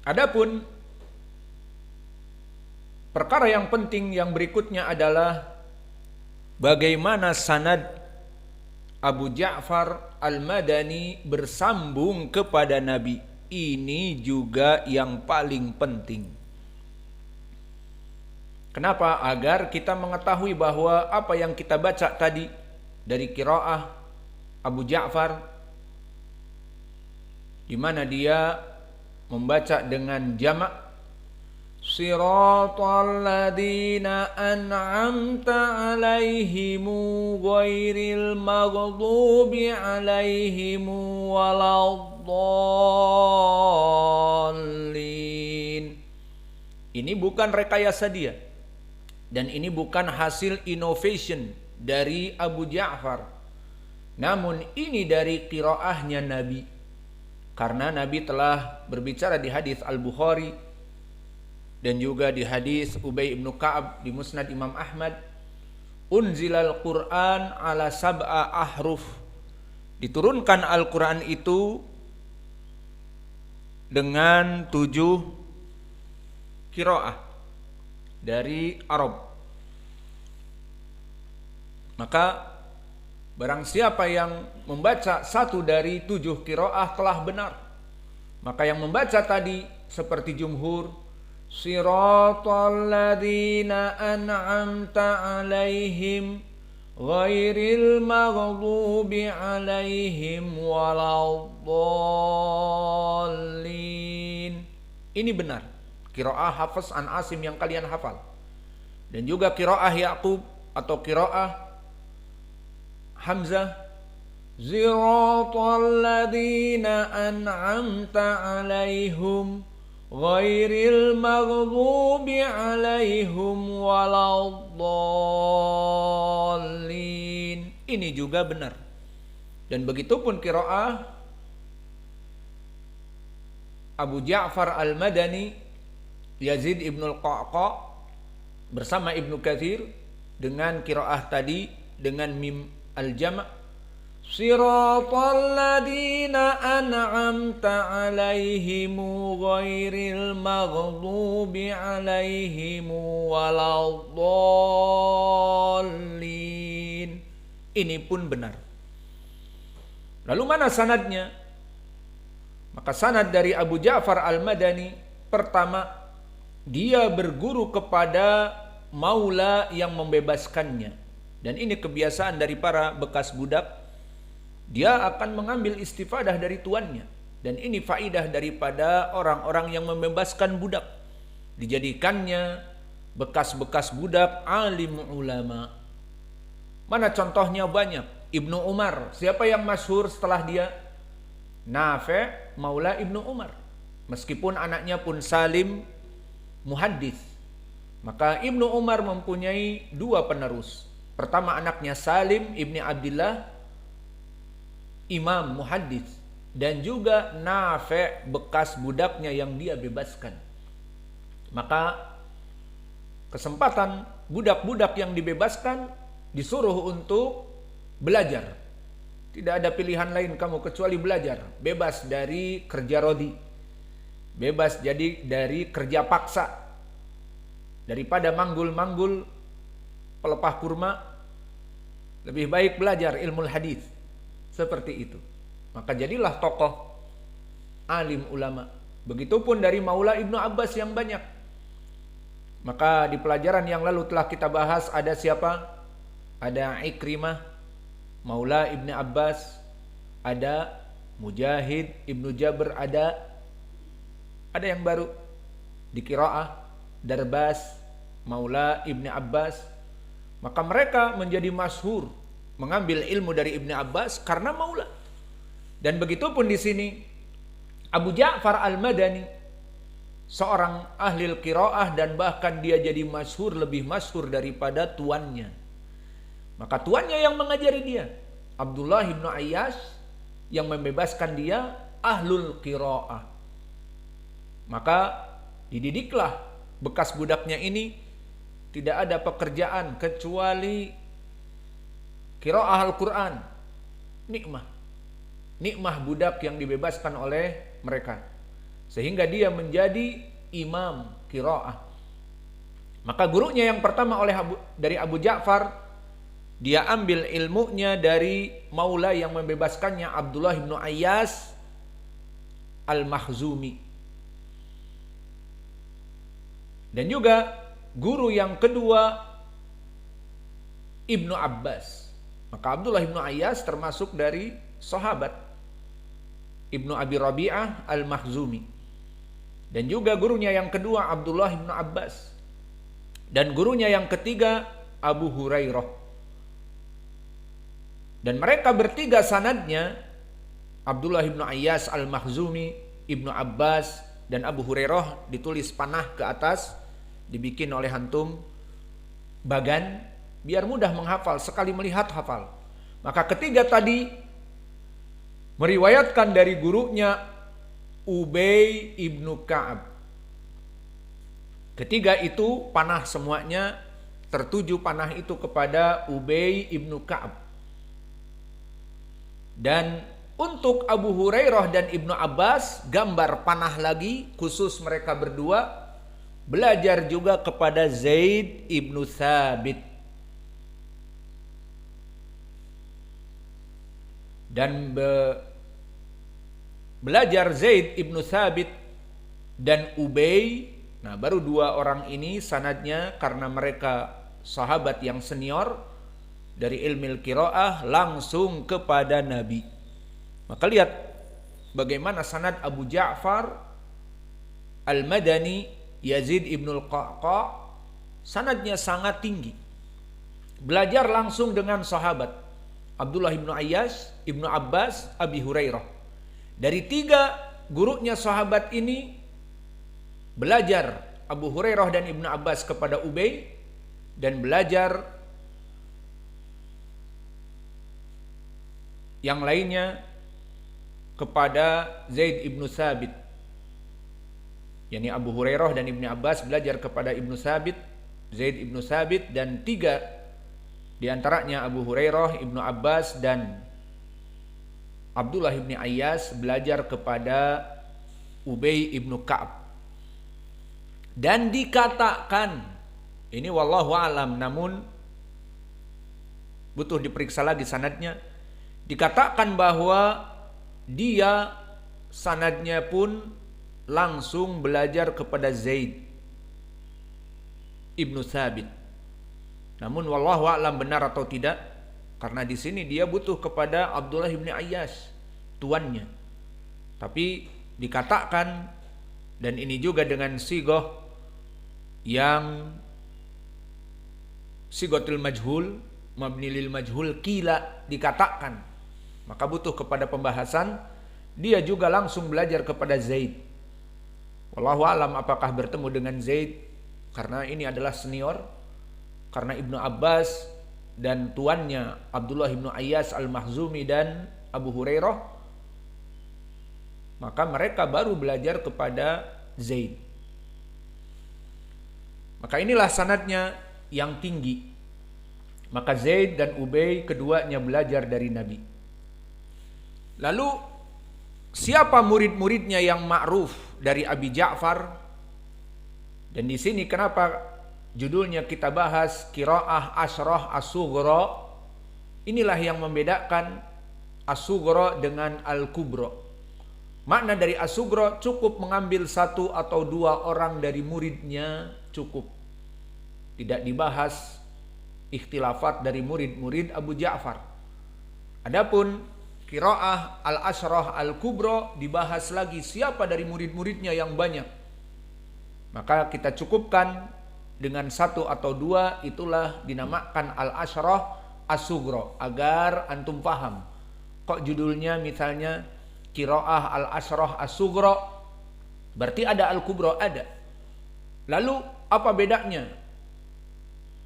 Adapun perkara yang penting yang berikutnya adalah bagaimana sanad Abu Ja'far Al-Madani bersambung kepada Nabi. Ini juga yang paling penting. Kenapa? Agar kita mengetahui bahwa apa yang kita baca tadi dari qiraah Abu Ja'far, di mana dia membaca dengan jamak, Siratal ladzina an'amta 'alaihimu ghairil maghdubi 'alaihimu waladdallin. Ini bukan rekayasa dia, dan ini bukan hasil innovation dari Abu Ja'far, namun ini dari qiraahnya Nabi. Karena Nabi telah berbicara di hadis Al-Bukhari dan juga di hadis Ubay ibn Ka'ab di Musnad Imam Ahmad, unzilal Qur'an ala sab'a ahruf. Diturunkan Al-Quran itu dengan 7 qiraah dari Arab. Maka barang siapa yang membaca satu dari 7 qiraah telah benar. Maka yang membaca tadi seperti jumhur, Siratal ladzina an'amta 'alaihim ghairil maghdubi 'alaihim waladdallin. Ini benar qiraah Hafs an Asim yang kalian hafal. Dan juga qiraah Yaqub atau qiraah Hamzah, Siratal ladzina an'amta 'alaihim ghairil maghdubi 'alaihim waladdallin. Ini juga benar. Dan begitupun qiraah Abu Ja'far Al-Madani, Yazid ibn Al-Qa'qa bersama Ibnu Katsir dengan qiraah tadi dengan mim al-jama', Siratal ladzina an'amta 'alaihim ghairil maghdubi 'alaihim waladdallin. Ini pun benar. Lalu mana sanadnya? Maka sanad dari Abu Ja'far Al-Madani, pertama, dia berguru kepada maula yang membebaskannya. Dan ini kebiasaan dari para bekas budak. Dia akan mengambil istifadah dari tuannya. Dan ini faidah daripada orang-orang yang membebaskan budak. Dijadikannya bekas-bekas budak alim ulama. Mana contohnya banyak. Ibnu Umar, siapa yang masyhur setelah dia? Nafi' maula Ibnu Umar. Meskipun anaknya pun Salim muhaddis, maka Ibnu Umar mempunyai 2 penerus. Pertama anaknya Salim ibni Abdullah, imam muhaddis, dan juga Nafi' bekas budaknya yang dia bebaskan. Maka kesempatan budak-budak yang dibebaskan disuruh untuk belajar. Tidak ada pilihan lain kamu kecuali belajar. Bebas dari kerja rodi, bebas jadi dari kerja paksa. Daripada manggul-manggul pelepah kurma, lebih baik belajar ilmu hadis. Seperti itu. Maka jadilah tokoh alim ulama. Begitupun dari maula Ibnu Abbas yang banyak. Maka di pelajaran yang lalu telah kita bahas ada siapa? Ada Ikrimah maula Ibnu Abbas, ada Mujahid Ibnu Jabr, ada yang baru di qiraah Darbas maula Ibnu Abbas. Maka mereka menjadi masyhur mengambil ilmu dari Ibnu Abbas karena maula. Dan begitupun di sini Abu Ja'far Al-Madani, seorang ahli qiraah, dan bahkan dia jadi masyhur, lebih masyhur daripada tuannya. Maka tuannya yang mengajari dia, Abdullah bin Ayyash, yang membebaskan dia ahlul qiraah. Maka dididiklah bekas budaknya ini, tidak ada pekerjaan kecuali qiraah Al-Quran. Nikmah budak yang dibebaskan oleh mereka. sehingga dia menjadi imam qiraah. Maka gurunya yang pertama dari Abu Ja'far, dia ambil ilmunya dari maula yang membebaskannya, Abdullah bin Ayyas Al-Makhzumi. Dan juga guru yang kedua Ibnu Abbas. Maka Abdullah bin Ayyas termasuk dari sahabat Ibnu Abi Rabi'ah Al-Makhzumi. Dan juga gurunya yang kedua Abdullah bin Abbas. Dan gurunya yang ketiga Abu Hurairah. Dan mereka bertiga sanadnya, Abdullah bin Ayyas Al-Makhzumi, Ibnu Abbas, dan Abu Hurairah, ditulis panah ke atas, dibikin oleh antum bagan, biar mudah menghafal, sekali melihat hafal. Maka ketiga tadi meriwayatkan dari gurunya Ubay ibnu Ka'ab. Ketiga itu panah semuanya tertuju panah itu kepada Ubay ibnu Ka'ab. Dan untuk Abu Hurairah dan Ibnu Abbas, gambar panah lagi khusus mereka berdua, belajar juga kepada Zaid ibnu Thabit. Dan belajar Zaid ibnu Thabit dan Ubay. Nah, baru dua orang ini sanadnya karena mereka sahabat yang senior dari ilmu qiraah langsung kepada Nabi. Maka lihat bagaimana sanad Abu Ja'far Al-Madani Yazid ibnul Qa'qa' sanadnya sangat tinggi. Belajar langsung dengan sahabat Abdullah ibnu Ayyas, Ibnu Abbas, Abi Hurairah. Dari tiga gurunya sahabat ini belajar Abu Hurairah dan Ibnu Abbas kepada Ubay, dan belajar yang lainnya kepada Zaid ibnu Thabit. Yani Abu Hurairah dan Ibnu Abbas belajar kepada Ibnu Thabit, Zaid ibnu Thabit, dan tiga di antaranya Abu Hurairah, Ibnu Abbas, dan Abdullah ibn Ayyas belajar kepada Ubay ibnu Ka'ab. Dan dikatakan, ini wallahu alam, namun butuh diperiksa lagi sanadnya, dikatakan bahwa dia sanadnya pun langsung belajar kepada Zaid ibnu Thabit. Namun wallahu a'lam benar atau tidak, karena di sini dia butuh kepada Abdullah bin Ayyas, tuannya. Tapi dikatakan, dan ini juga dengan sigoh yang sigotul majhul, mabni lil majhul, kila, dikatakan, maka butuh kepada pembahasan. Dia juga langsung belajar kepada Zaid. Wallahu a'lam apakah bertemu dengan Zaid, karena ini adalah senior, karena Ibnu Abbas dan tuannya Abdullah ibnu Ayyas Al-Makhzumi dan Abu Hurairah, maka mereka baru belajar kepada Zaid. Maka inilah sanadnya yang tinggi. Maka Zaid dan Ubay keduanya belajar dari Nabi. Lalu siapa murid-muridnya yang ma'ruf dari Abi Ja'far? Dan di sini kenapa judulnya kita bahas qiraah asyrah as-sughra? Inilah yang membedakan as-sughra dengan al-kubra. Makna dari as-sughra cukup mengambil satu atau dua orang dari muridnya, cukup. Tidak dibahas ikhtilafat dari murid-murid Abu Ja'far. Adapun qiraah al-asyrah al-kubra dibahas lagi siapa dari murid-muridnya yang banyak. Maka kita cukupkan dengan satu atau dua, itulah dinamakan al-asyrah as-sughra, agar antum paham. Kok judulnya misalnya qiraah al-asyrah as-sughra, berarti ada al-kubra? Ada. Lalu apa bedanya?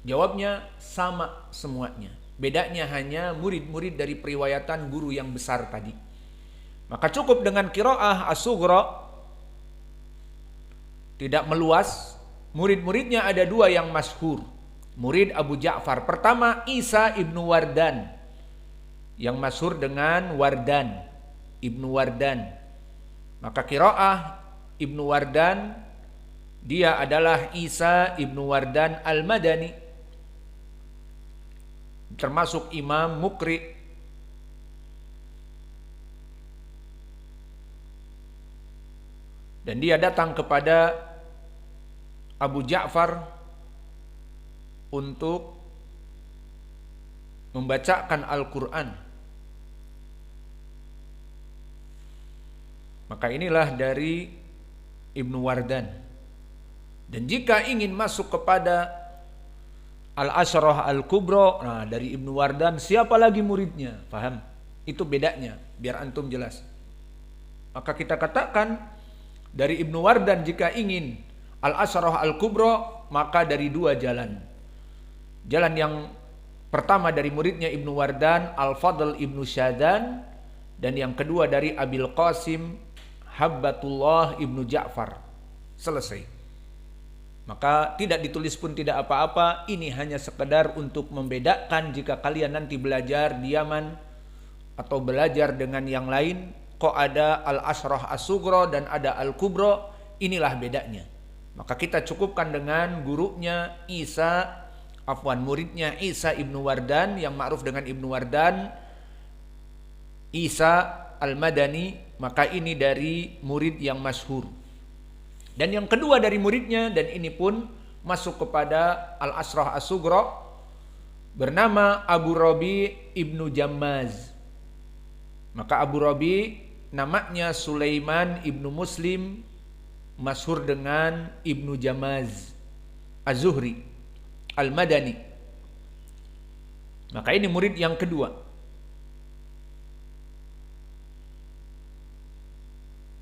Jawabnya sama semuanya. Bedanya hanya murid-murid dari periwayatan guru yang besar tadi. Maka cukup dengan qiraah as-sughra, tidak meluas. Murid-muridnya ada dua yang masyhur, murid Abu Ja'far. Pertama Isa ibnu Wardan, yang masyhur dengan Wardan, ibnu Wardan. Maka qiraah Ibnu Wardan, dia adalah Isa Ibnu Wardan Al-Madani, termasuk imam mukri. Dan dia datang kepada Abu Ja'far untuk membacakan Al-Quran. Maka inilah dari Ibnu Wardan. Dan jika ingin masuk kepada Al-Asyrah Al-Kubra, nah dari Ibnu Wardan siapa lagi muridnya? Paham? Itu bedanya, biar antum jelas. Maka kita katakan dari Ibnu Wardan jika ingin Al-Asyrah Al-Kubra, maka dari dua jalan. Jalan yang pertama dari muridnya Ibnu Wardan, Al-Fadl Ibnu Syadan, dan yang kedua dari Abil Qasim Habbatullah Ibnu Ja'far. Selesai. Maka tidak ditulis pun tidak apa-apa, ini hanya sekedar untuk membedakan jika kalian nanti belajar di Yaman atau belajar dengan yang lain, kok ada Al-Asyrah As-Sughra dan ada Al-Kubra, inilah bedanya. Maka kita cukupkan dengan gurunya muridnya Isa Ibnu Wardan yang ma'ruf dengan Ibnu Wardan, Isa Al-Madani, maka ini dari murid yang masyhur. Dan yang kedua dari muridnya, dan ini pun masuk kepada Al-Asyrah As-Sughra, bernama Abu Rabi Ibnu Jammaz. Maka Abu Rabi namanya Sulaiman Ibnu Muslim, masyhur dengan Ibnu Jammaz Az-Zuhri Al-Madani. Maka ini murid yang kedua.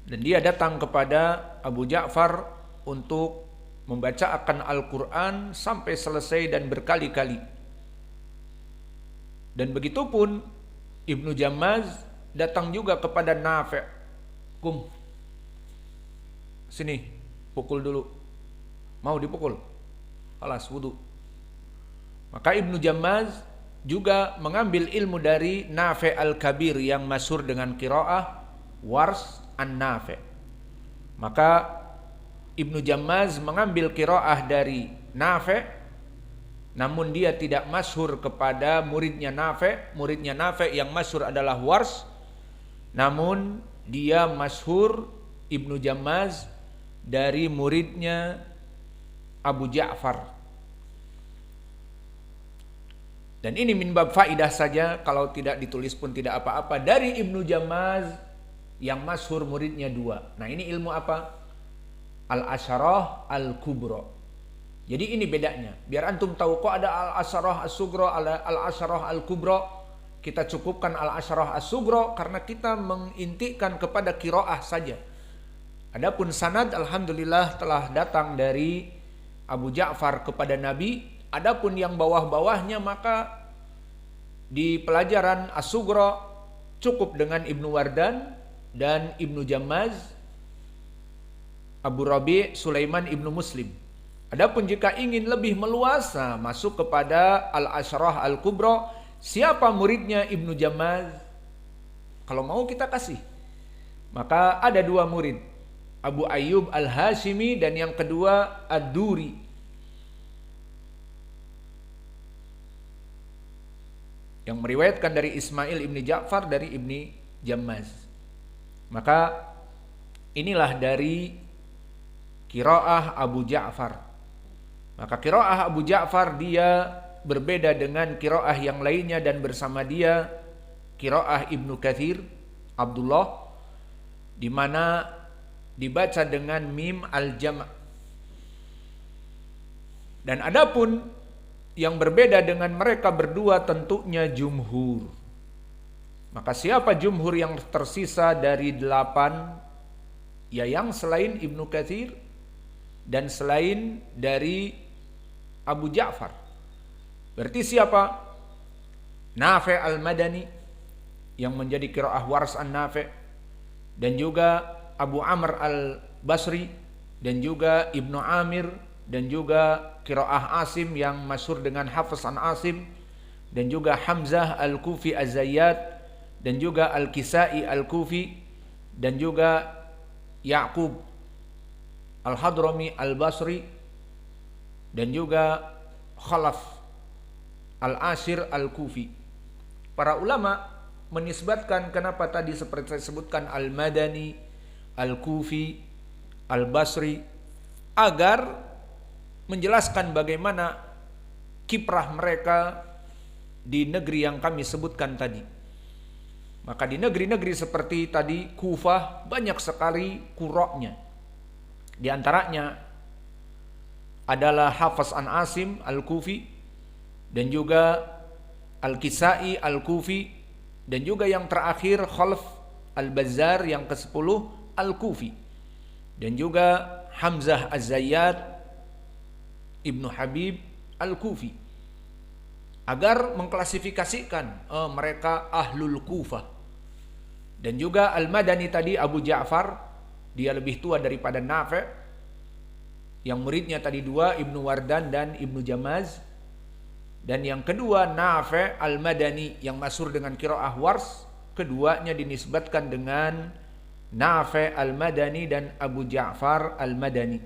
Dan dia datang kepada Abu Ja'far untuk membacakan Al-Quran sampai selesai dan berkali-kali. Dan begitupun Ibnu Jammaz datang juga kepada Nafi'. Kum, sini, pukul dulu. Mau dipukul? Alas, wudu. Maka Ibnu Jammaz juga mengambil ilmu dari Nafi' Al-Kabir yang masyhur dengan qiraah Wars An-Nafi'. Maka Ibnu Jammaz mengambil qiraah dari Nafi', namun dia tidak masyhur kepada muridnya Nafi'. Muridnya Nafi' yang masyhur adalah Wars, namun dia masyhur Ibnu Jammaz dari muridnya Abu Ja'far. Dan ini min bab faidah saja, kalau tidak ditulis pun tidak apa-apa. Dari Ibnu Jammaz yang masyhur muridnya dua. Nah ini ilmu apa? Al-Asyrah Al-Kubra. Jadi ini bedanya. Biar antum tahu kok ada Al-Asyrah As-Sughra, Al-Asyrah Al-Kubra. Kita cukupkan Al-Asyrah As-Sughra karena kita mengintikan kepada qiraah saja. Adapun sanad alhamdulillah telah datang dari Abu Ja'far kepada Nabi. Adapun yang bawah-bawahnya maka di pelajaran As-Sughra cukup dengan Ibnu Wardan dan Ibnu Jammaz, Abu Rabi, Sulaiman Ibnu Muslim. Adapun jika ingin lebih meluasa masuk kepada Al-Asyrah Al-Kubra, siapa muridnya Ibnu Jammaz? Kalau mau kita kasih. Maka ada dua murid, Abu Ayyub Al-Hashimi dan yang kedua Ad-Duri. Yang meriwayatkan dari Ismail Ibni Ja'far dari Ibni Jammaz. Maka inilah dari qiraah Abu Ja'far. Maka qiraah Abu Ja'far dia berbeda dengan qiraah yang lainnya, dan bersama dia qiraah Ibnu Katsir Abdullah, di mana dibaca dengan mim al-jam'. Dan adapun yang berbeda dengan mereka berdua tentunya jumhur. Maka siapa jumhur yang tersisa dari 8? Ya yang selain Ibnu Katsir dan selain dari Abu Ja'far. Berarti siapa? Nafi' Al-Madani yang menjadi qiraah Wars An-Nafi', dan juga Abu Amr Al-Basri, dan juga Ibnu Amir, dan juga qiraah Asim yang masyhur dengan Hafiz an Asim, dan juga Hamzah Al-Kufi Az-Zayyad, dan juga Al-Kisai Al-Kufi, dan juga Ya'qub Al-Hadrami Al-Basri, dan juga Khalaf Al-Ashir Al-Kufi. Para ulama menisbatkan kenapa tadi seperti saya sebutkan Al-Madani, Al-Kufi, Al-Basri, agar menjelaskan bagaimana kiprah mereka di negeri yang kami sebutkan tadi. Maka di negeri-negeri seperti tadi Kufah banyak sekali qurra'nya. Di antaranya adalah Hafs an Asim Al-Kufi, dan juga Al-Kisai Al-Kufi, dan juga yang terakhir Khalaf Al-Bazzar yang ke-10 Al-Kufi, dan juga Hamzah Az-Zayyad Ibnu Habib Al-Kufi, agar mengklasifikasikan mereka Ahlul Kufah. Dan juga Al-Madani tadi Abu Ja'far, dia lebih tua daripada Nafi', yang muridnya tadi dua, Ibnu Wardan dan Ibnu Jamaz. Dan yang kedua Nafi' Al-Madani yang masyhur dengan qiraah Wars, keduanya dinisbatkan dengan Nafi' Al-Madani dan Abu Ja'far Al-Madani.